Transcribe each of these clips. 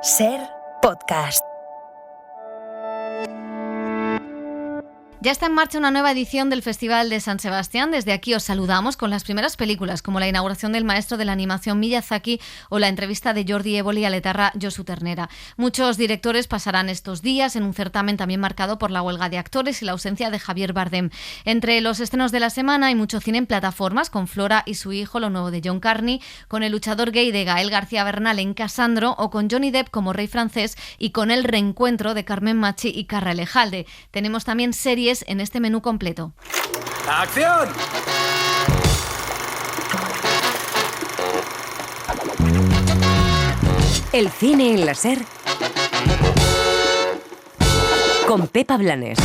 Ser Podcast. Ya está en marcha una nueva edición del Festival de San Sebastián. Desde aquí os saludamos con las primeras películas, como la inauguración del maestro de la animación Miyazaki o la entrevista de Jordi Évole a la etarra Josu Ternera. Muchos directores pasarán estos días en un certamen también marcado por la huelga de actores y la ausencia de Javier Bardem. Entre los estrenos de la semana hay mucho cine en plataformas, con Flora y su hijo, lo nuevo de John Carney, con el luchador gay de Gael García Bernal en Casandro o con Johnny Depp como rey francés y con el reencuentro de Carmen Machi y Carra Elejalde. Tenemos también series en este menú completo. ¡Acción! El cine en la Ser con Pepa Blanes.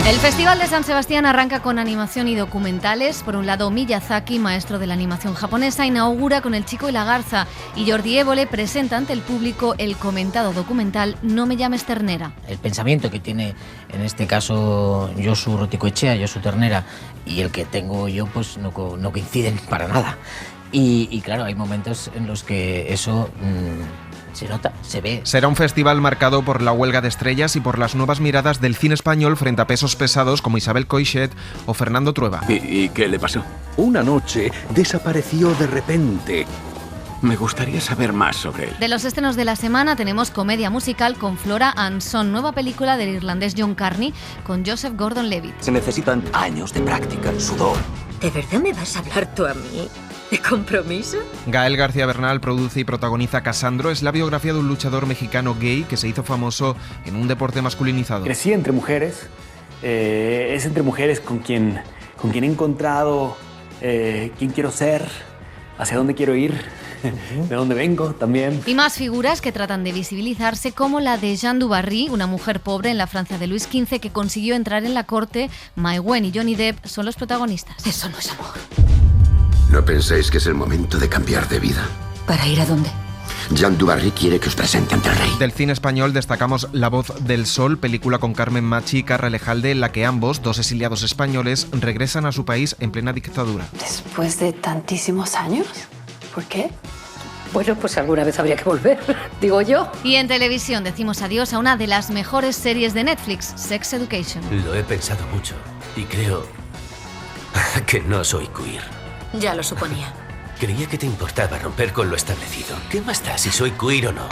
El Festival de San Sebastián arranca con animación y documentales. Por un lado, Miyazaki, maestro de la animación japonesa, inaugura con El chico y la garza, y Jordi Évole presenta ante el público el comentado documental No me llames ternera. El pensamiento que tiene en este caso Josu Roticoechea, Josu Ternera, y el que tengo yo pues no coinciden para nada. Y claro, hay momentos en los que eso se nota, se ve. Será un festival marcado por la huelga de estrellas y por las nuevas miradas del cine español frente a pesos pesados como Isabel Coixet o Fernando Trueba. ¿Y qué le pasó? Una noche desapareció de repente. Me gustaría saber más sobre él. De los estrenos de la semana tenemos comedia musical con Flora and Son, nueva película del irlandés John Carney con Joseph Gordon-Levitt. Se necesitan años de práctica, sudor. ¿De verdad me vas a hablar tú a mí? ¿De compromiso? Gael García Bernal produce y protagoniza Casandro. Es la biografía de un luchador mexicano gay que se hizo famoso en un deporte masculinizado. Crecí entre mujeres. Es entre mujeres con quien he encontrado quién quiero ser, hacia dónde quiero ir, de dónde vengo también. Y más figuras que tratan de visibilizarse, como la de Jeanne du Barry, una mujer pobre en la Francia de Luis XV que consiguió entrar en la corte. Mai Wen y Johnny Depp son los protagonistas. Eso no es amor. ¿No pensáis que es el momento de cambiar de vida? ¿Para ir a dónde? Jeanne du Barry quiere que os presente ante el rey. Del cine español destacamos La voz del sol, película con Carmen Machi y Carra Elejalde, en la que ambos, dos exiliados españoles, regresan a su país en plena dictadura. Después de tantísimos años. ¿Por qué? Bueno, pues alguna vez habría que volver, digo yo. Y en televisión decimos adiós a una de las mejores series de Netflix, Sex Education. Lo he pensado mucho y creo que no soy queer. Ya lo suponía. Creía que te importaba romper con lo establecido. ¿Qué más da si soy queer o no?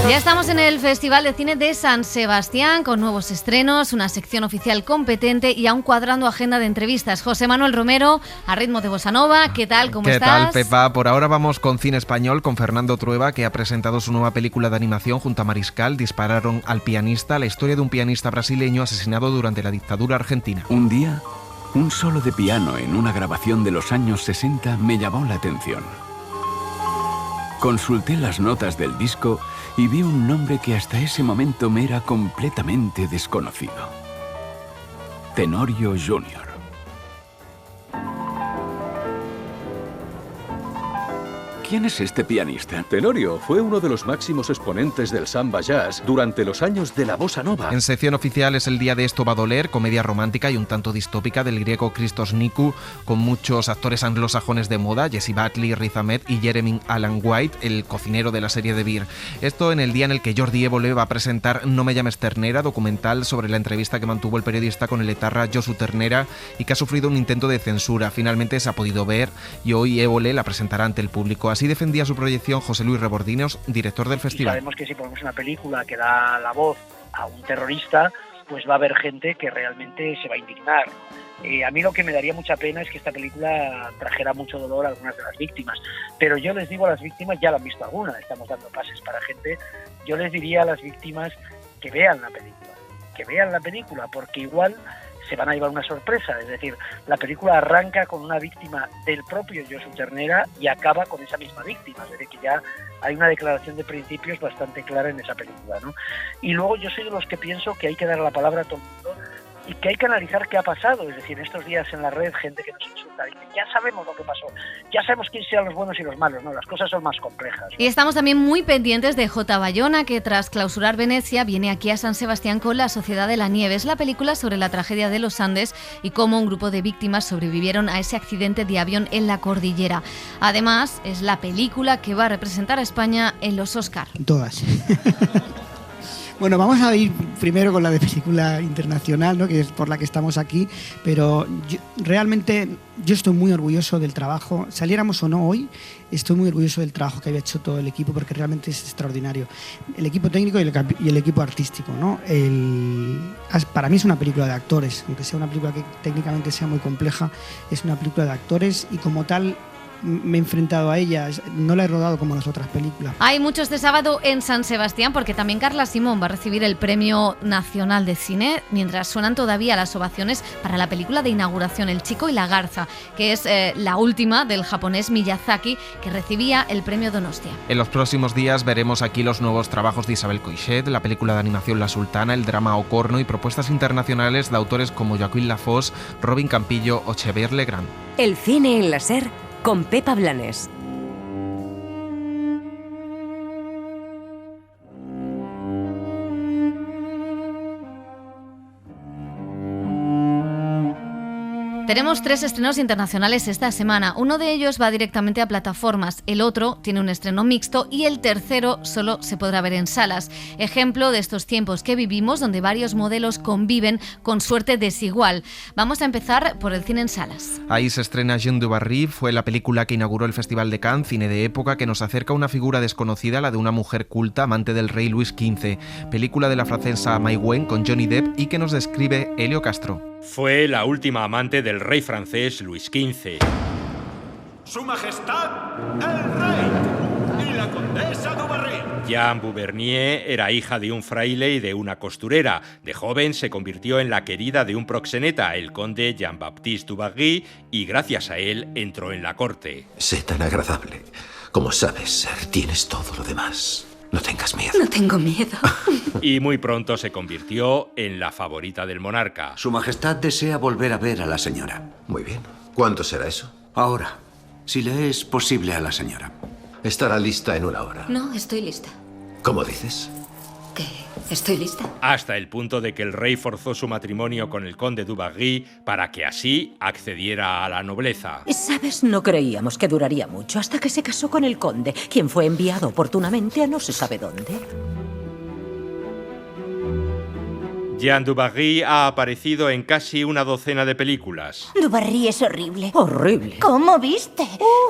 Ya estamos en el Festival de Cine de San Sebastián con nuevos estrenos, una sección oficial competente y aún cuadrando agenda de entrevistas. José Manuel Romero, a ritmo de bossa nova. ¿Qué tal? ¿Cómo estás? ¿Qué tal, Pepa? Por ahora vamos con cine español, con Fernando Trueba, que ha presentado su nueva película de animación junto a Mariscal. Dispararon al pianista, la historia de un pianista brasileño asesinado durante la dictadura argentina. Un día, un solo de piano en una grabación de los años 60 me llamó la atención. Consulté las notas del disco y vi un nombre que hasta ese momento me era completamente desconocido. Tenorio Jr. ¿Quién es este pianista? Tenorio fue uno de los máximos exponentes del samba jazz durante los años de la bossa nova. En sección oficial es El día de esto va a doler, comedia romántica y un tanto distópica del griego Christos Nikou, con muchos actores anglosajones de moda, Jesse Buckley, Riz Ahmed y Jeremy Allen White, el cocinero de la serie de Beer. Esto en el día en el que Jordi Évole va a presentar No me llames ternera, documental sobre la entrevista que mantuvo el periodista con el etarra Josu Ternera y que ha sufrido un intento de censura. Finalmente se ha podido ver y hoy Évole la presentará ante el público. Así Así defendía su proyección José Luis Rebordinos, director del festival. Y sabemos que si ponemos una película que da la voz a un terrorista, pues va a haber gente que realmente se va a indignar. A mí lo que me daría mucha pena es que esta película trajera mucho dolor a algunas de las víctimas, pero yo les digo a las víctimas, ya la han visto algunas, estamos dando pases para gente, yo les diría a las víctimas que vean la película, porque igual se van a llevar una sorpresa. Es decir, la película arranca con una víctima del propio Josu Ternera y acaba con esa misma víctima, es decir, que ya hay una declaración de principios bastante clara en esa película, ¿no? Y luego yo soy de los que pienso que hay que dar la palabra a todo el mundo y que hay que analizar qué ha pasado. Es decir, estos días en la red, gente que nos insulta, dice, ya sabemos lo que pasó, ya sabemos quiénes eran los buenos y los malos, ¿no? Las cosas son más complejas, ¿no? Y estamos también muy pendientes de J. Bayona, que tras clausurar Venecia, viene aquí a San Sebastián con La Sociedad de la Nieve. Es la película sobre la tragedia de los Andes y cómo un grupo de víctimas sobrevivieron a ese accidente de avión en la cordillera. Además, es la película que va a representar a España en los Oscar. Todas. Bueno, vamos a ir primero con la de película internacional, ¿no?, que es por la que estamos aquí, pero realmente yo estoy muy orgulloso del trabajo, saliéramos o no hoy, estoy muy orgulloso del trabajo que había hecho todo el equipo, porque realmente es extraordinario. El equipo técnico y el equipo artístico, ¿no? Para mí es una película de actores, aunque sea una película que técnicamente sea muy compleja, es una película de actores y como tal me he enfrentado a ella, no la he rodado como las otras películas. Hay mucho este sábado en San Sebastián porque también Carla Simón va a recibir el Premio Nacional de Cine, mientras suenan todavía las ovaciones para la película de inauguración El Chico y la Garza, que es la última del japonés Miyazaki, que recibía el Premio Donostia. En los próximos días veremos aquí los nuevos trabajos de Isabel Coixet, la película de animación La Sultana, el drama Ocorno y propuestas internacionales de autores como Joaquín Lafosse, Robin Campillo o Xavier Legrand. El cine en la SER con Pepa Blanes. Tenemos 3 estrenos internacionales esta semana. Uno de ellos va directamente a plataformas, el otro tiene un estreno mixto y el tercero solo se podrá ver en salas. Ejemplo de estos tiempos que vivimos, donde varios modelos conviven con suerte desigual. Vamos a empezar por el cine en salas. Ahí se estrena Jean du Barry, fue la película que inauguró el Festival de Cannes, cine de época que nos acerca a una figura desconocida, la de una mujer culta, amante del rey Luis XV. Película de la francesa Mai Wen con Johnny Depp y que nos describe Helio Castro. Fue la última amante del rey francés Luis XV. ¡Su Majestad, el Rey! ¡Y la Condesa du Barry! Jeanne Beauvernier era hija de un fraile y de una costurera. De joven se convirtió en la querida de un proxeneta, el conde Jean-Baptiste du Barry, y gracias a él entró en la corte. Sé tan agradable. Como sabes ser, tienes todo lo demás. No tengas miedo. No tengo miedo. Y muy pronto se convirtió en la favorita del monarca. Su Majestad desea volver a ver a la señora. Muy bien. ¿Cuánto será eso? Ahora, si le es posible a la señora. Estará lista en 1 hora. No, estoy lista. ¿Cómo dices? ¿Qué? Estoy lista. Hasta el punto de que el rey forzó su matrimonio con el conde du Barry para que así accediera a la nobleza. ¿Sabes? No creíamos que duraría mucho hasta que se casó con el conde, quien fue enviado oportunamente a no se sabe dónde. Jeanne du Barry ha aparecido en casi una docena de películas. Du Barry es horrible. Horrible. ¿Cómo viste?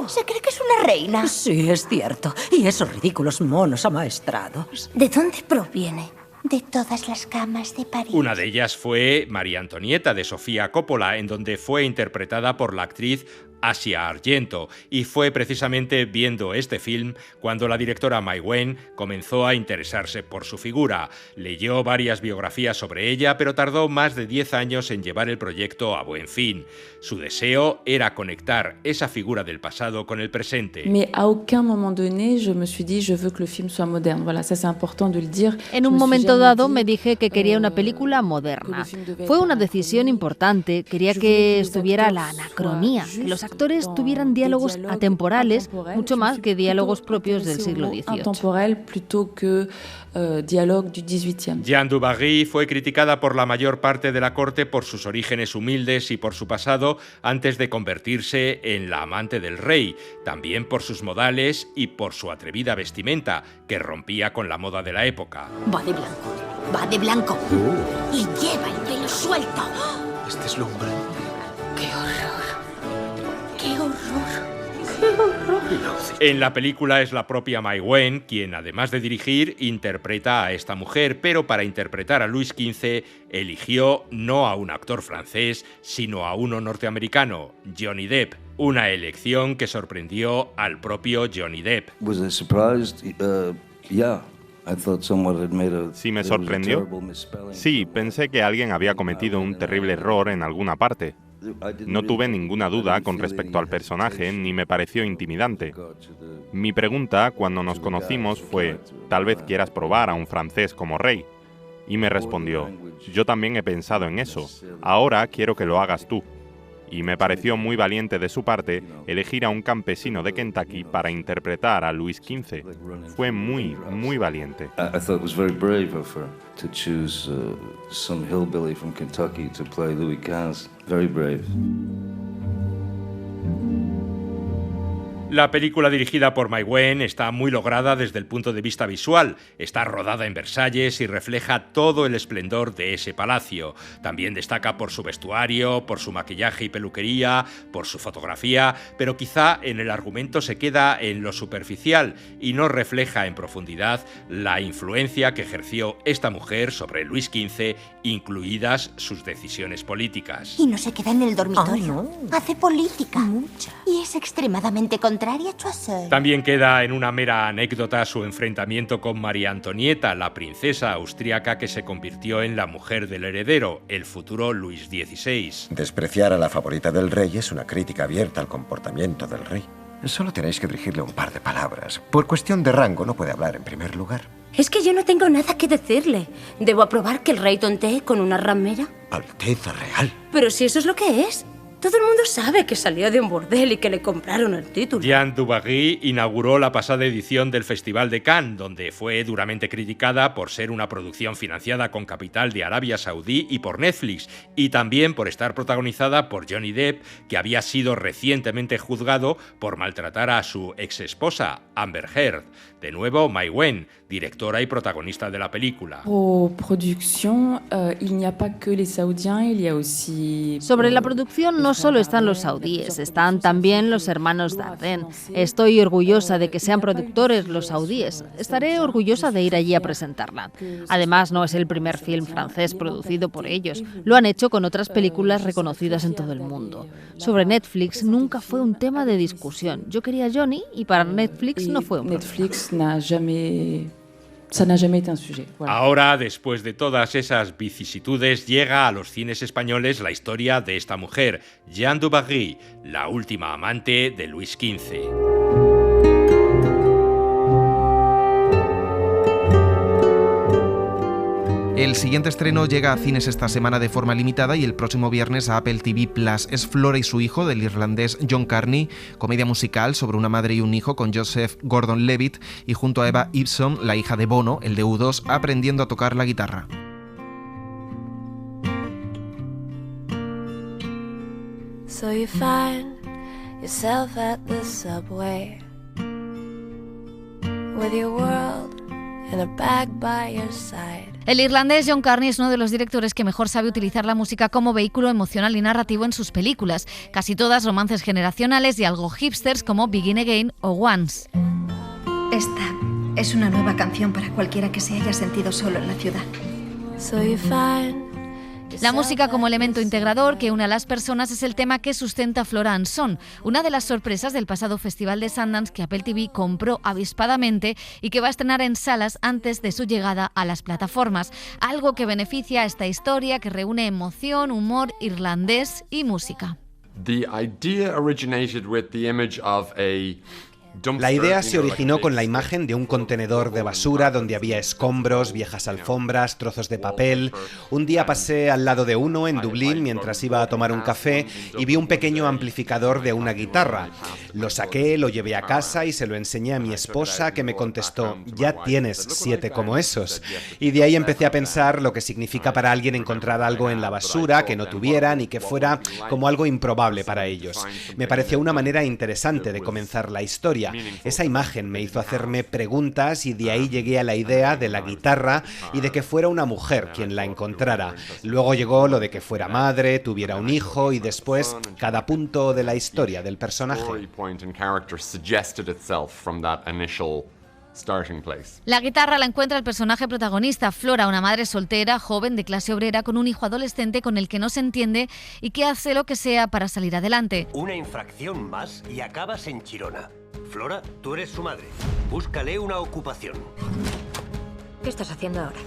Se cree que es una reina. Sí, es cierto. Y esos ridículos monos amaestrados. ¿De dónde proviene? De todas las camas de París. Una de ellas fue María Antonieta de Sofía Coppola, en donde fue interpretada por la actriz Asia Argento, y fue precisamente viendo este film cuando la directora Mai Wen comenzó a interesarse por su figura. Leyó varias biografías sobre ella, pero tardó más de 10 años en llevar el proyecto a buen fin. Su deseo era conectar esa figura del pasado con el presente. Mais à aucun moment donné, je me suis dit je veux que le film soit moderne. Voilà, ça c'est important de le dire. En un momento dado me dije que quería una película moderna. Fue una decisión importante, quería que estuviera la anacronía, que los actores tuvieran diálogos atemporales, mucho más que diálogos propios del siglo XVIII. Jeanne du Barry fue criticada por la mayor parte de la corte por sus orígenes humildes y por su pasado antes de convertirse en la amante del rey, también por sus modales y por su atrevida vestimenta, que rompía con la moda de la época. Va de blanco, va de blanco. Y lleva el pelo suelto. Es deslumbrante. ¡Qué horror! ¡Qué horror! ¡Qué horror! No En la película es la propia Mai Wen quien, además de dirigir, interpreta a esta mujer, pero para interpretar a Luis XV eligió no a un actor francés, sino a uno norteamericano, Johnny Depp. Una elección que sorprendió al propio Johnny Depp. Sí, me sorprendió. Sí, pensé que alguien había cometido un terrible error en alguna parte. No tuve ninguna duda con respecto al personaje, ni me pareció intimidante. Mi pregunta, cuando nos conocimos, fue, tal vez quieras probar a un francés como rey. Y me respondió, yo también he pensado en eso, ahora quiero que lo hagas tú. Y me pareció muy valiente de su parte elegir a un campesino de Kentucky para interpretar a Luis XV. Fue muy, muy valiente. I thought it was very brave of her to choose some hillbilly from Kentucky to play Louis XV. Very brave. La película, dirigida por Mai Wen, está muy lograda desde el punto de vista visual. Está rodada en Versalles y refleja todo el esplendor de ese palacio. También destaca por su vestuario, por su maquillaje y peluquería, por su fotografía, pero quizá en el argumento se queda en lo superficial y no refleja en profundidad la influencia que ejerció esta mujer sobre Luis XV, incluidas sus decisiones políticas. Y no se queda en el dormitorio. Hace política. Mucha. Y es extremadamente contraria a Choiseul. También queda en una mera anécdota su enfrentamiento con María Antonieta, la princesa austríaca que se convirtió en la mujer del heredero, el futuro Luis XVI. Despreciar a la favorita del rey es una crítica abierta al comportamiento del rey. Solo tenéis que dirigirle un par de palabras. Por cuestión de rango no puede hablar en primer lugar. Es que yo no tengo nada que decirle. ¿Debo aprobar que el rey tontee con una ramera? Alteza Real. Pero si eso es lo que es. Todo el mundo sabe que salió de un bordel y que le compraron el título. Jeanne du Barry inauguró la pasada edición del Festival de Cannes, donde fue duramente criticada por ser una producción financiada con capital de Arabia Saudí y por Netflix, y también por estar protagonizada por Johnny Depp, que había sido recientemente juzgado por maltratar a su exesposa, Amber Heard. De nuevo, Mai Wen, directora y protagonista de la película. Sobre la producción no solo están los saudíes, están también los hermanos Dardenne. Estoy orgullosa de que sean productores los saudíes. Estaré orgullosa de ir allí a presentarla. Además, no es el primer film francés producido por ellos. Lo han hecho con otras películas reconocidas en todo el mundo. Sobre Netflix nunca fue un tema de discusión. Yo quería a Johnny y para Netflix no fue un problema. Ahora, después de todas esas vicisitudes, llega a los cines españoles la historia de esta mujer, Jeanne du Barry, la última amante de Luis XV. El siguiente estreno llega a cines esta semana de forma limitada y el próximo viernes a Apple TV+. Es Flora y su hijo, del irlandés John Carney, comedia musical sobre una madre y un hijo con Joseph Gordon-Levitt y junto a Eva Ibson, la hija de Bono, el de U2, aprendiendo a tocar la guitarra. So you find yourself at the subway with your world in a bag by your side. El irlandés John Carney es uno de los directores que mejor sabe utilizar la música como vehículo emocional y narrativo en sus películas, casi todas romances generacionales y algo hipsters como Begin Again o Once. Esta es una nueva canción para cualquiera que se haya sentido solo en la ciudad. La música como elemento integrador que une a las personas es el tema que sustenta Flora and Son, una de las sorpresas del pasado Festival de Sundance que Apple TV compró avispadamente y que va a estrenar en salas antes de su llegada a las plataformas, algo que beneficia a esta historia que reúne emoción, humor irlandés y música. La idea se originó con la imagen de un contenedor de basura donde había escombros, viejas alfombras, trozos de papel. Un día pasé al lado de uno en Dublín mientras iba a tomar un café y vi un pequeño amplificador de una guitarra. Lo saqué, lo llevé a casa y se lo enseñé a mi esposa, que me contestó: ya tienes 7 como esos. Y de ahí empecé a pensar lo que significa para alguien encontrar algo en la basura que no tuvieran y que fuera como algo improbable para ellos. Me pareció una manera interesante de comenzar la historia, novia. Esa imagen me hizo hacerme preguntas y de ahí llegué a la idea de la guitarra y de que fuera una mujer quien la encontrara. Luego llegó lo de que fuera madre, tuviera un hijo y después cada punto de la historia del personaje. La guitarra la encuentra el personaje protagonista, Flora, una madre soltera, joven, de clase obrera, con un hijo adolescente con el que no se entiende y que hace lo que sea para salir adelante. Una infracción más y acabas en Chirona. Flora, tú eres su madre. Búscale una ocupación. ¿Qué estás haciendo ahora?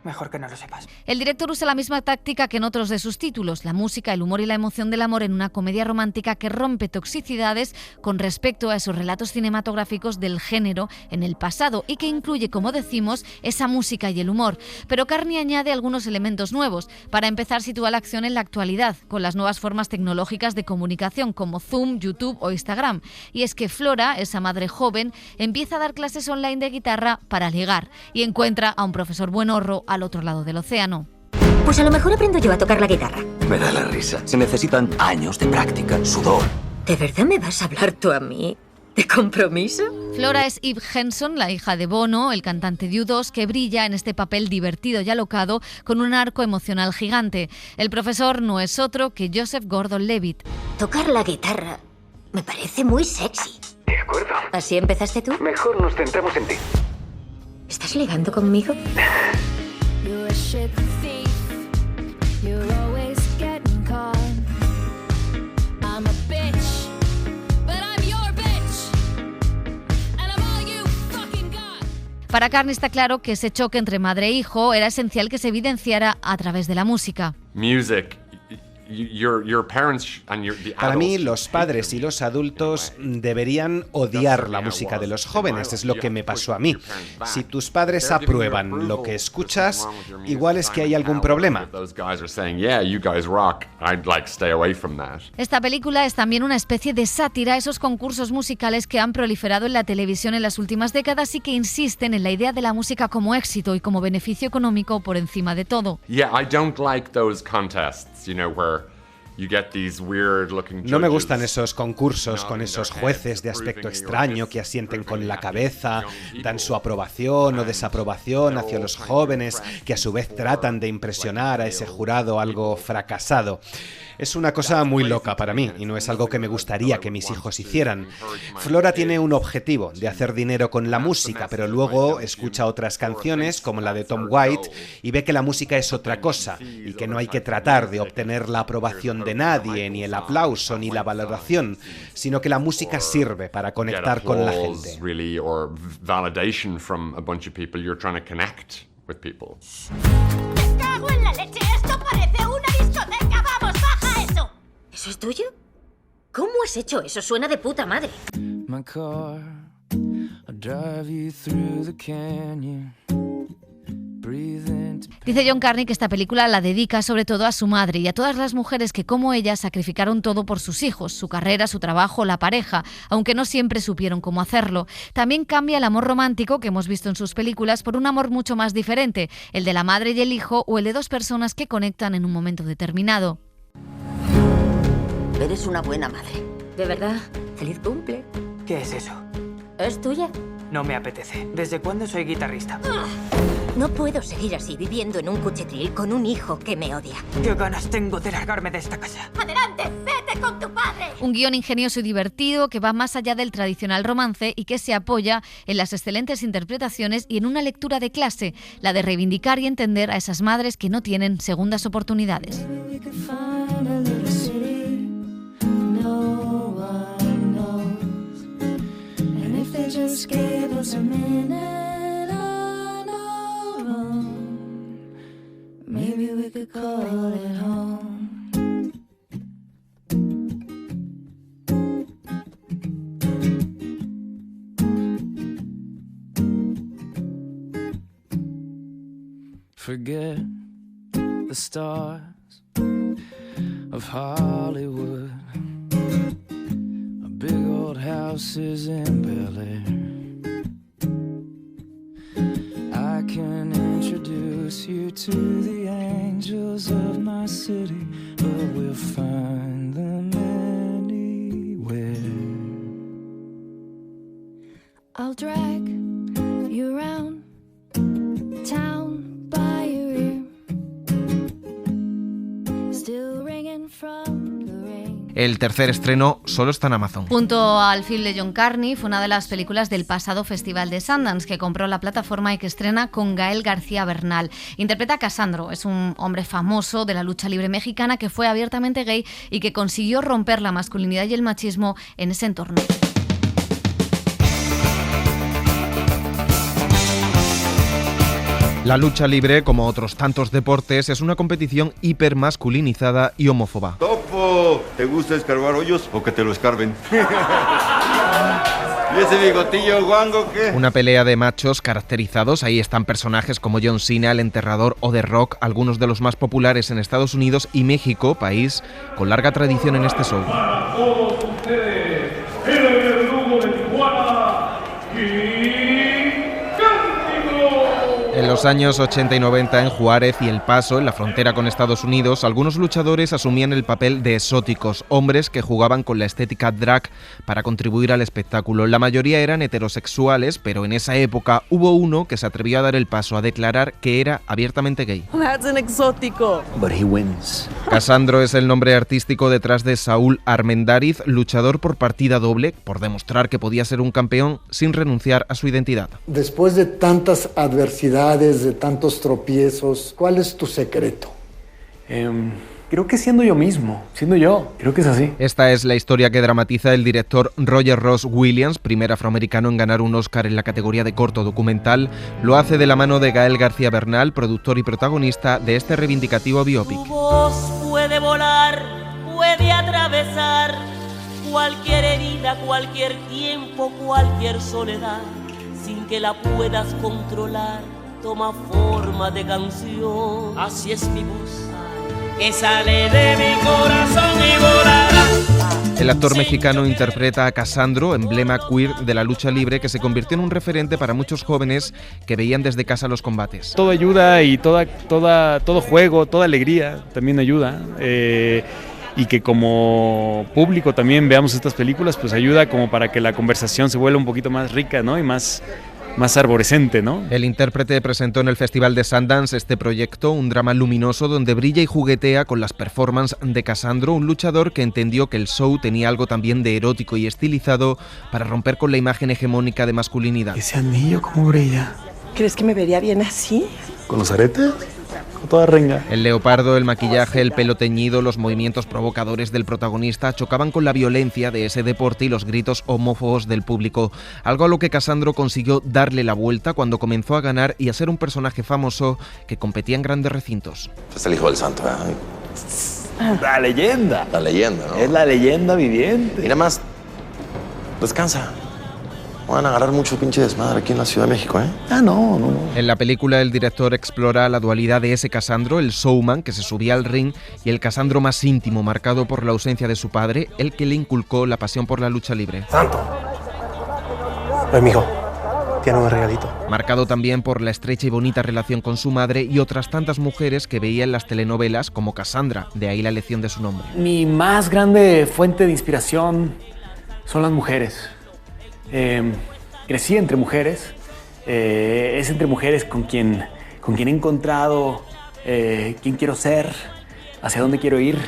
Mejor que no lo sepas. El director usa la misma táctica que en otros de sus títulos, la música, el humor y la emoción del amor en una comedia romántica que rompe toxicidades con respecto a esos relatos cinematográficos del género en el pasado y que incluye, como decimos, esa música y el humor. Pero Carney añade algunos elementos nuevos. Para empezar, sitúa la acción en la actualidad, con las nuevas formas tecnológicas de comunicación como Zoom, YouTube o Instagram. Y es que Flora, esa madre joven, empieza a dar clases online de guitarra para ligar y encuentra a un profesor buenorro al otro lado del océano. Pues a lo mejor aprendo yo a tocar la guitarra. Me da la risa. Se necesitan años de práctica, sudor. ¿De verdad me vas a hablar tú a mí de compromiso? Flora es Eve Henson, la hija de Bono, el cantante de U2, que brilla en este papel divertido y alocado con un arco emocional gigante. El profesor no es otro que Joseph Gordon-Levitt. Tocar la guitarra me parece muy sexy. De acuerdo. ¿Así empezaste tú? Mejor nos centramos en ti. ¿Estás ligando conmigo? You're a shit thief. You're always getting caught. I'm a bitch, but I'm your bitch. And I'm all you fucking got. Para Carney está claro que ese choque entre madre e hijo era esencial que se evidenciara a través de la música. Music. Para mí, los padres y los adultos deberían odiar la música de los jóvenes, es lo que me pasó a mí. Si tus padres aprueban lo que escuchas, igual es que hay algún problema. Esta película es también una especie de sátira a esos concursos musicales que han proliferado en la televisión en las últimas décadas y que insisten en la idea de la música como éxito y como beneficio económico por encima de todo. No me gustan esos concursos con esos jueces de aspecto extraño que asienten con la cabeza, dan su aprobación o desaprobación hacia los jóvenes, que a su vez tratan de impresionar a ese jurado algo fracasado. Es una cosa muy loca para mí y no es algo que me gustaría que mis hijos hicieran. Flora tiene un objetivo de hacer dinero con la música, pero luego escucha otras canciones como la de Tom White y ve que la música es otra cosa y que no hay que tratar de obtener la aprobación de nadie, ni el aplauso, ni la valoración, sino que la música sirve para conectar con la gente. ¡Me cago en la leche! ¡Esto parece una discoteca! ¡Vamos, baja eso! ¿Eso es tuyo? ¿Cómo has hecho eso? Suena de puta madre. My car, I'll drive you through the canyon. Dice John Carney que esta película la dedica sobre todo a su madre y a todas las mujeres que, como ella, sacrificaron todo por sus hijos, su carrera, su trabajo, la pareja, aunque no siempre supieron cómo hacerlo. También cambia el amor romántico que hemos visto en sus películas por un amor mucho más diferente, el de la madre y el hijo o el de dos personas que conectan en un momento determinado. Eres una buena madre. ¿De verdad? ¡Feliz cumple! ¿Qué es eso? ¿Es tuya? No me apetece. ¿Desde cuándo soy guitarrista? No puedo seguir así, viviendo en un cuchitril con un hijo que me odia. ¿Qué ganas tengo de largarme de esta casa? ¡Adelante! ¡Vete con tu padre! Un guión ingenioso y divertido que va más allá del tradicional romance y que se apoya en las excelentes interpretaciones y en una lectura de clase, la de reivindicar y entender a esas madres que no tienen segundas oportunidades. Just give us a minute on our own. Maybe we could call it home. Forget the stars of Hollywood. Big old houses in Bel Air. I can introduce you to the angels of my city, but we'll find them anywhere. I'll drag you around town by your ear, still ringing from the rain. El tercer estreno solo está en Amazon. Junto al film de John Carney, fue una de las películas del pasado Festival de Sundance que compró la plataforma y que estrena con Gael García Bernal. Interpreta a Casandro, es un hombre famoso de la lucha libre mexicana que fue abiertamente gay y que consiguió romper la masculinidad y el machismo en ese entorno. La lucha libre, como otros tantos deportes, es una competición hipermasculinizada y homófoba. ¡Topo! ¿Te gusta escarbar hoyos o que te lo escarben? ¿Y ese bigotillo guango qué? Una pelea de machos caracterizados. Ahí están personajes como John Cena, el Enterrador o The Rock, algunos de los más populares en Estados Unidos y México, país con larga tradición en este show. Para todos ustedes, el verdugo de Tijuana, En los años 80 y 90 en Juárez y El Paso, en la frontera con Estados Unidos, algunos luchadores asumían el papel de exóticos, hombres que jugaban con la estética drag para contribuir al espectáculo. La mayoría eran heterosexuales, pero en esa época hubo uno que se atrevió a dar el paso a declarar que era abiertamente gay. That's an exótico. But he wins. Casandro es el nombre artístico detrás de Saúl Armendáriz, luchador por partida doble, por demostrar que podía ser un campeón sin renunciar a su identidad. Después de tantas adversidades, de tantos tropiezos, ¿cuál es tu secreto? Creo que siendo yo mismo, siendo yo, creo que es así. Esta es la historia que dramatiza el director Roger Ross Williams, primer afroamericano en ganar un Oscar en la categoría de corto documental. Lo hace de la mano de Gael García Bernal, productor y protagonista de este reivindicativo biopic. Tu voz puede volar, puede atravesar cualquier herida, cualquier tiempo, cualquier soledad, sin que la puedas controlar. Toma forma de canción, así es mi voz, que sale de mi corazón y volará. El actor mexicano interpreta a Casandro, emblema queer de la lucha libre que se convirtió en un referente para muchos jóvenes que veían desde casa los combates. Todo ayuda y todo juego, toda alegría también ayuda. Y que como público también veamos estas películas, pues ayuda como para que la conversación se vuelva un poquito más rica, ¿no? Y más arborescente, ¿no? El intérprete presentó en el Festival de Sundance este proyecto, un drama luminoso donde brilla y juguetea con las performances de Casandro, un luchador que entendió que el show tenía algo también de erótico y estilizado para romper con la imagen hegemónica de masculinidad. Ese anillo, ¿cómo brilla? ¿Crees que me vería bien así? ¿Con los aretes? Toda renga. El leopardo, el maquillaje, el pelo teñido, los movimientos provocadores del protagonista chocaban con la violencia de ese deporte y los gritos homófobos del público, algo a lo que Casandro consiguió darle la vuelta cuando comenzó a ganar y a ser un personaje famoso que competía en grandes recintos. Es el hijo del santo, ¿eh? La leyenda. La leyenda, ¿no? Es la leyenda viviente. Mira más, descansa. Van a agarrar mucho pinche desmadre aquí en la Ciudad de México, ¿eh? No. En la película el director explora la dualidad de ese Casandro, el showman que se subía al ring, y el Casandro más íntimo, marcado por la ausencia de su padre, el que le inculcó la pasión por la lucha libre. ¡Santo! Mijo, tiene un regalito. Marcado también por la estrecha y bonita relación con su madre y otras tantas mujeres que veía en las telenovelas como Cassandra, de ahí la elección de su nombre. Mi más grande fuente de inspiración son las mujeres. Crecí entre mujeres, es entre mujeres con quien he encontrado quién quiero ser, hacia dónde quiero ir,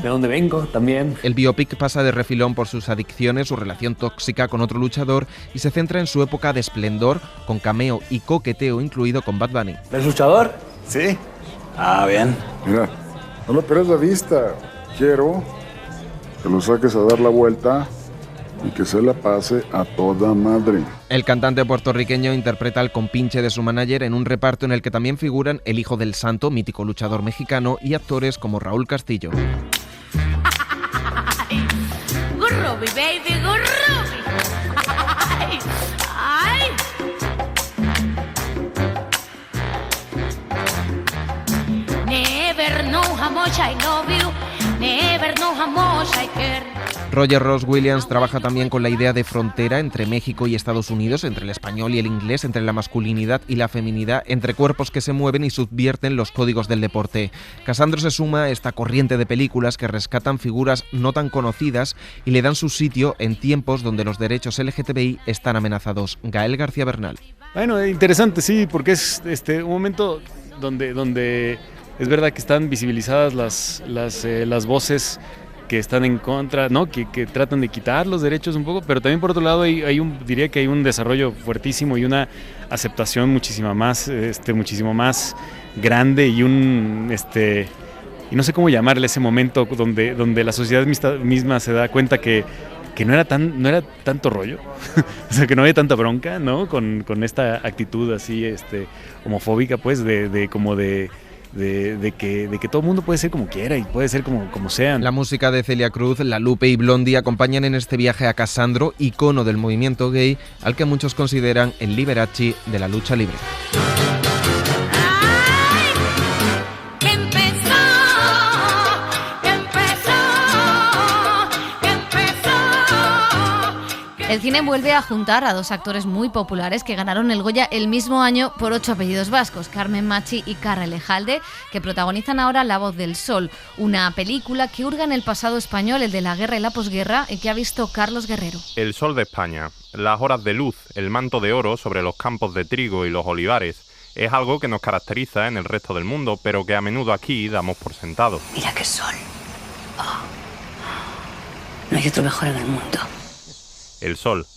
de dónde vengo también. El biopic pasa de refilón por sus adicciones, su relación tóxica con otro luchador y se centra en su época de esplendor, con cameo y coqueteo incluido con Bad Bunny. ¿Eres luchador? Sí. Ah, bien. Mira, no me pierdas la vista. Quiero que lo saques a dar la vuelta y que se la pase a toda madre. El cantante puertorriqueño interpreta al compinche de su manager en un reparto en el que también figuran el hijo del santo, mítico luchador mexicano, y actores como Raúl Castillo. Gurrubi, baby, gurrubi. Ay. Never know how much I love you. Never know how much I care. Roger Ross Williams trabaja también con la idea de frontera entre México y Estados Unidos, entre el español y el inglés, entre la masculinidad y la feminidad, entre cuerpos que se mueven y subvierten los códigos del deporte. Casandro se suma a esta corriente de películas que rescatan figuras no tan conocidas y le dan su sitio en tiempos donde los derechos LGTBI están amenazados. Gael García Bernal. Bueno, interesante, sí, porque es un momento donde es verdad que están visibilizadas las voces que están en contra, ¿no? que tratan de quitar los derechos un poco, pero también por otro lado diría que hay un desarrollo fuertísimo y una aceptación muchísimo más grande y y no sé cómo llamarle ese momento donde la sociedad misma se da cuenta que no era tanto rollo, o sea, que no había tanta bronca, ¿no? Con esta actitud así homofóbica, pues, de que todo el mundo puede ser como quiera y puede ser como sean. La música de Celia Cruz, La Lupe y Blondie acompañan en este viaje a Casandro, icono del movimiento gay, al que muchos consideran el Liberace de la lucha libre. El cine vuelve a juntar a dos actores muy populares que ganaron el Goya el mismo año por 8 apellidos vascos, Carmen Machi y Carra Elejalde, que protagonizan ahora La Voz del Sol, una película que hurga en el pasado español, el de la guerra y la posguerra, y que ha visto Carlos Guerrero. El sol de España, las horas de luz, el manto de oro sobre los campos de trigo y los olivares, es algo que nos caracteriza en el resto del mundo, pero que a menudo aquí damos por sentado. Mira qué sol. Oh. No hay otro mejor en el mundo. El sol.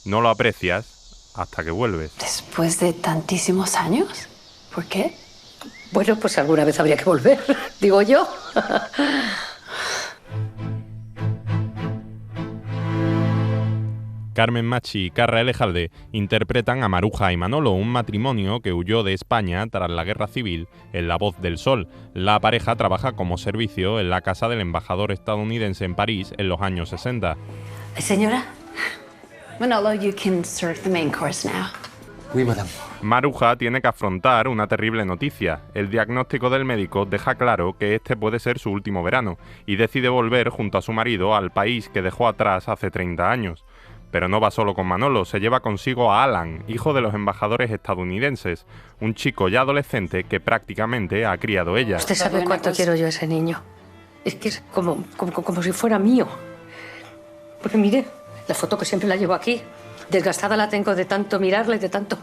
No lo aprecias hasta que vuelves. ¿Después de tantísimos años? ¿Por qué? Bueno, pues alguna vez habría que volver, digo yo. Carmen Machi y Carra Elejalde interpretan a Maruja y Manolo, un matrimonio que huyó de España tras la Guerra Civil en La Voz del Sol. La pareja trabaja como servicio en la casa del embajador estadounidense en París en los años 60. Señora, Manolo, you can serve the main course now. Oui, madame. Maruja tiene que afrontar una terrible noticia. El diagnóstico del médico deja claro que este puede ser su último verano y decide volver junto a su marido al país que dejó atrás hace 30 años. Pero no va solo con Manolo, se lleva consigo a Alan, hijo de los embajadores estadounidenses, un chico ya adolescente que prácticamente ha criado ella. Usted sabe cuánto quiero yo a ese niño. Es que es como si fuera mío. Porque mire, la foto que siempre la llevo aquí, desgastada la tengo de tanto mirarla y de tanto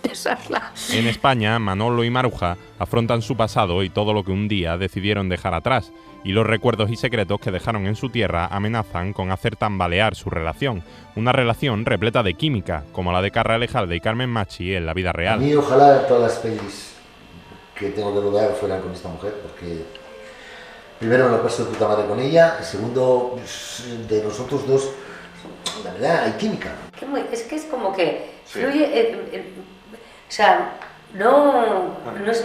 besarla. En España, Manolo y Maruja afrontan su pasado y todo lo que un día decidieron dejar atrás, y los recuerdos y secretos que dejaron en su tierra amenazan con hacer tambalear su relación. Una relación repleta de química, como la de Carra Elejalde y Carmen Machi en la vida real. A mí ojalá todas las pelis que tengo que rodar fueran con esta mujer, porque primero me lo paso de puta madre con ella, y segundo, de nosotros dos, la verdad, hay química. Es que es como que fluye, o sea, no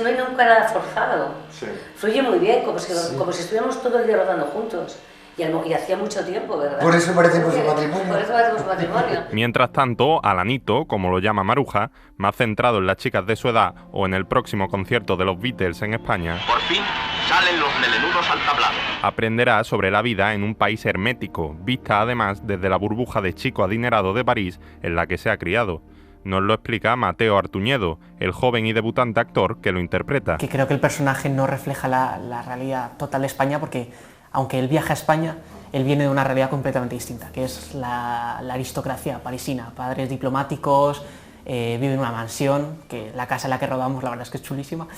hay nunca nada forzado. Sí. Fluye muy bien, como si estuviéramos todo el día rodando juntos. Y hacía mucho tiempo, ¿verdad? Por eso parecemos un matrimonio. Por eso parecemos un matrimonio. Mientras tanto, Alanito, como lo llama Maruja, más centrado en las chicas de su edad o en el próximo concierto de los Beatles en España, por fin salen los melenudos al tablado. Aprenderá sobre la vida en un país hermético, vista además desde la burbuja de chico adinerado de París en la que se ha criado. Nos lo explica Mateo Artuñedo, el joven y debutante actor que lo interpreta. Que creo que el personaje no refleja la realidad total de España, porque aunque él viaja a España, él viene de una realidad completamente distinta, que es la aristocracia parisina, padres diplomáticos, vive en una mansión, que la casa en la que rodamos la verdad es que es chulísima.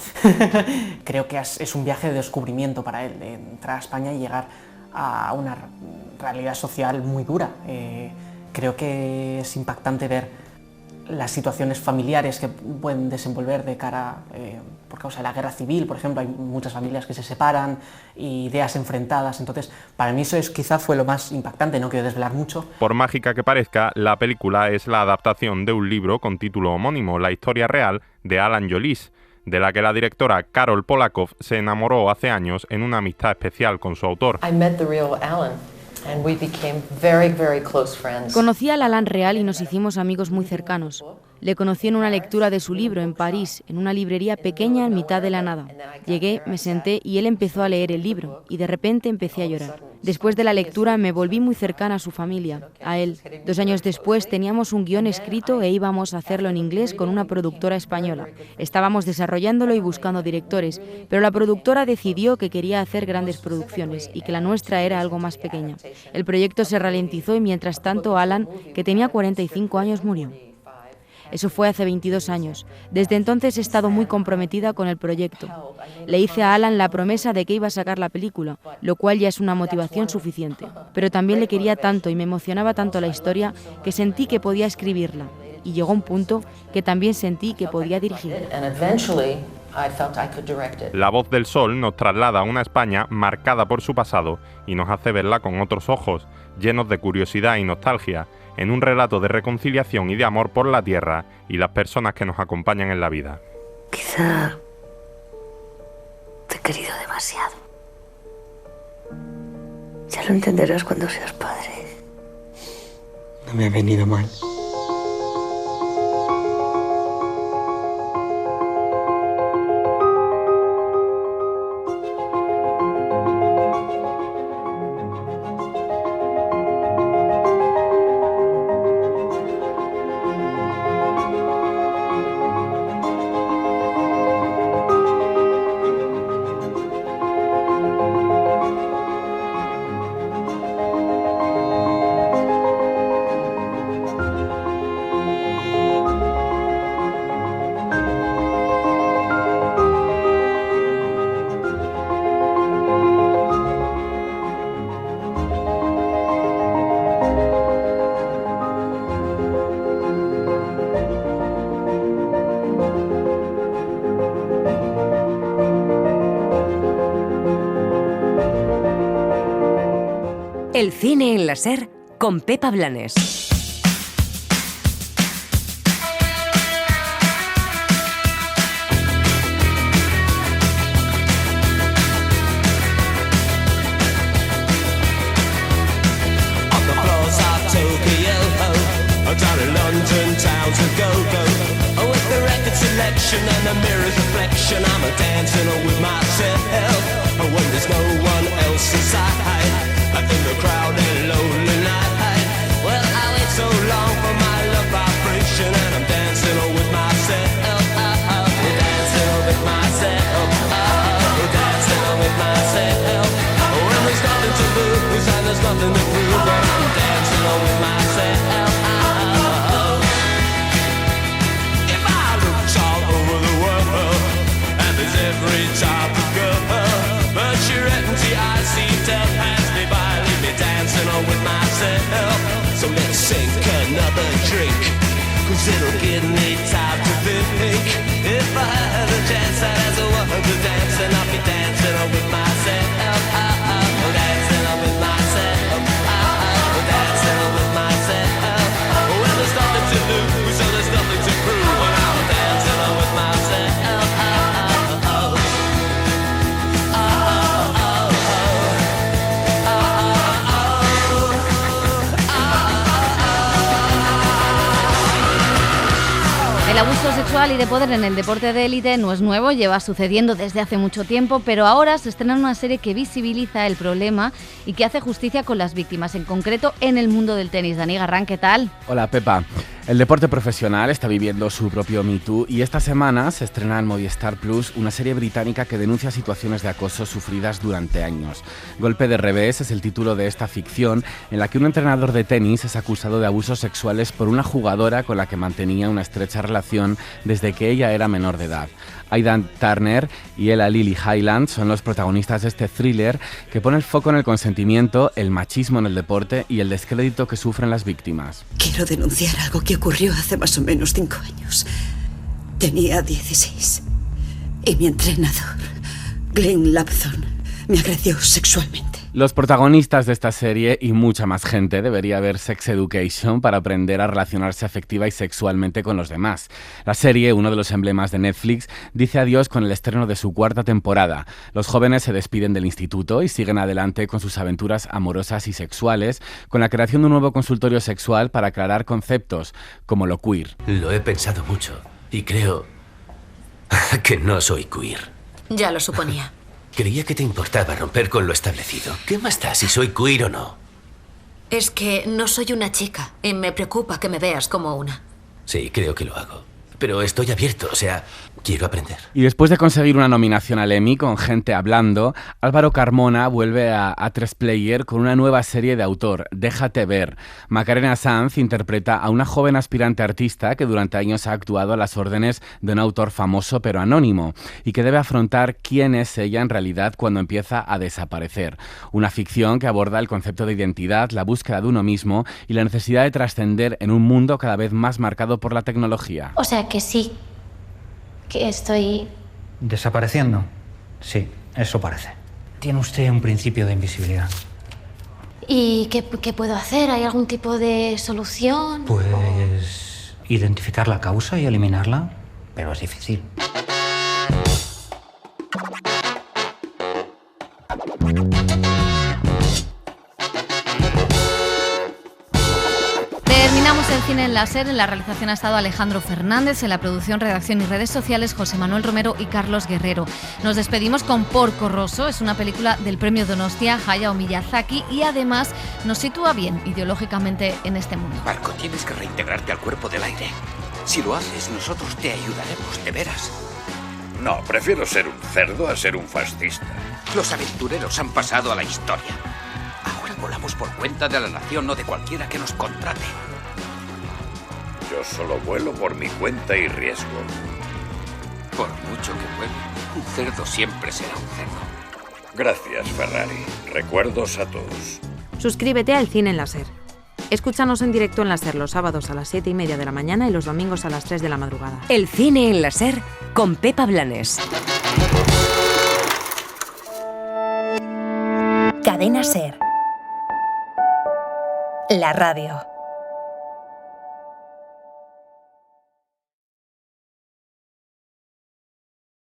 Creo que es un viaje de descubrimiento para él, de entrar a España y llegar a una realidad social muy dura. Creo que es impactante ver las situaciones familiares que pueden desenvolver de cara, por causa de la guerra civil, por ejemplo, hay muchas familias que se separan, ideas enfrentadas, entonces para mí eso quizá fue lo más impactante, no quiero desvelar mucho. Por mágica que parezca, la película es la adaptación de un libro con título homónimo, La historia real de Alan Jolis, de la que la directora Karol Polakov se enamoró hace años en una amistad especial con su autor. I met the real Alan. Conocí al Alan real y nos hicimos amigos muy cercanos. Le conocí en una lectura de su libro en París, en una librería pequeña en mitad de la nada. Llegué, me senté y él empezó a leer el libro, y de repente empecé a llorar. Después de la lectura me volví muy cercana a su familia, a él. 2 años después teníamos un guión escrito e íbamos a hacerlo en inglés con una productora española. Estábamos desarrollándolo y buscando directores, pero la productora decidió que quería hacer grandes producciones y que la nuestra era algo más pequeña. El proyecto se ralentizó y mientras tanto Alan, que tenía 45 años, murió. Eso fue hace 22 años. Desde entonces he estado muy comprometida con el proyecto. Le hice a Alan la promesa de que iba a sacar la película, lo cual ya es una motivación suficiente. Pero también le quería tanto y me emocionaba tanto la historia que sentí que podía escribirla. Y llegó un punto que también sentí que podía dirigirla. La Voz del Sol nos traslada a una España marcada por su pasado y nos hace verla con otros ojos, llenos de curiosidad y nostalgia, en un relato de reconciliación y de amor por la tierra y las personas que nos acompañan en la vida. Quizá te he querido demasiado. Ya lo entenderás cuando seas padre. No me ha venido mal. El cine en la SER con Pepa Blanes. Down in London town to go. With the record selection and the mirror's reflection, I'm a dancing with myself. When there's no one else inside, in the crowded lonely night. Well, I wait so long for my love vibration, and I'm dancing with myself. Dancing with myself. Dancing with myself. When there's nothing to lose and there's nothing to prove, I'm dancing with myself. Every type of girl, but your empty eyes seem to pass me by. Leave me dancing on with myself. So let's sink another drink, cause it'll give me time to think. If I had a chance, I'd ask a woman to dance, and I'll be dancing on with myself. Dancing on with myself. Dancing on with myself. Well, there's nothing to lose, so there's nothing to prove, and I'm dancing on with myself. El abuso sexual y de poder en el deporte de élite no es nuevo, lleva sucediendo desde hace mucho tiempo, pero ahora se estrena una serie que visibiliza el problema y que hace justicia con las víctimas, en concreto en el mundo del tenis. Dani Garrán, ¿qué tal? Hola, Pepa. El deporte profesional está viviendo su propio Me Too y esta semana se estrena en Movistar Plus una serie británica que denuncia situaciones de acoso sufridas durante años. Golpe de revés es el título de esta ficción en la que un entrenador de tenis es acusado de abusos sexuales por una jugadora con la que mantenía una estrecha relación desde que ella era menor de edad. Aidan Turner y Ella Lily Highland son los protagonistas de este thriller que pone el foco en el consentimiento, el machismo en el deporte y el descrédito que sufren las víctimas. Quiero denunciar algo que ocurrió hace más o menos 5 años. Tenía 16 y mi entrenador, Glenn Lapthorne, me agredió sexualmente. Los protagonistas de esta serie y mucha más gente debería ver Sex Education para aprender a relacionarse afectiva y sexualmente con los demás. La serie, uno de los emblemas de Netflix, dice adiós con el estreno de su 4ª temporada. Los jóvenes se despiden del instituto y siguen adelante con sus aventuras amorosas y sexuales, con la creación de un nuevo consultorio sexual para aclarar conceptos como lo queer. Lo he pensado mucho y creo que no soy queer. Ya lo suponía. Creía que te importaba romper con lo establecido. ¿Qué más da si soy queer o no? Es que no soy una chica y me preocupa que me veas como una. Sí, creo que lo hago. Pero estoy abierto, o sea, quiero aprender. Y después de conseguir una nominación al Emmy con Gente Hablando, Álvaro Carmona vuelve a A3 Player con una nueva serie de autor, Déjate ver. Macarena Sanz interpreta a una joven aspirante artista que durante años ha actuado a las órdenes de un autor famoso pero anónimo y que debe afrontar quién es ella en realidad cuando empieza a desaparecer. Una ficción que aborda el concepto de identidad, la búsqueda de uno mismo y la necesidad de trascender en un mundo cada vez más marcado por la tecnología. O sea que sí, que estoy... ¿Desapareciendo? Sí, eso parece. Tiene usted un principio de invisibilidad. ¿Y qué puedo hacer? ¿Hay algún tipo de solución? Pues identificar la causa y eliminarla, pero es difícil. Terminamos el cine en la SER. En la realización ha estado Alejandro Fernández, en la producción, redacción y redes sociales José Manuel Romero y Carlos Guerrero. Nos despedimos con Porco Rosso, es una película del premio Donostia, Hayao Miyazaki, y además nos sitúa bien ideológicamente en este mundo. Marco, tienes que reintegrarte al cuerpo del aire. Si lo haces, nosotros te ayudaremos, de veras. No, prefiero ser un cerdo a ser un fascista. Los aventureros han pasado a la historia. Ahora volamos por cuenta de la nación o de cualquiera que nos contrate. Yo solo vuelo por mi cuenta y riesgo. Por mucho que vuele, un cerdo siempre será un cerdo. Gracias, Ferrari. Recuerdos a todos. Suscríbete al Cine en la SER. Escúchanos en directo en la SER los sábados a las 7:30 de la mañana y los domingos a las 3 de la madrugada. El Cine en la SER con Pepa Blanes. Cadena SER. La radio.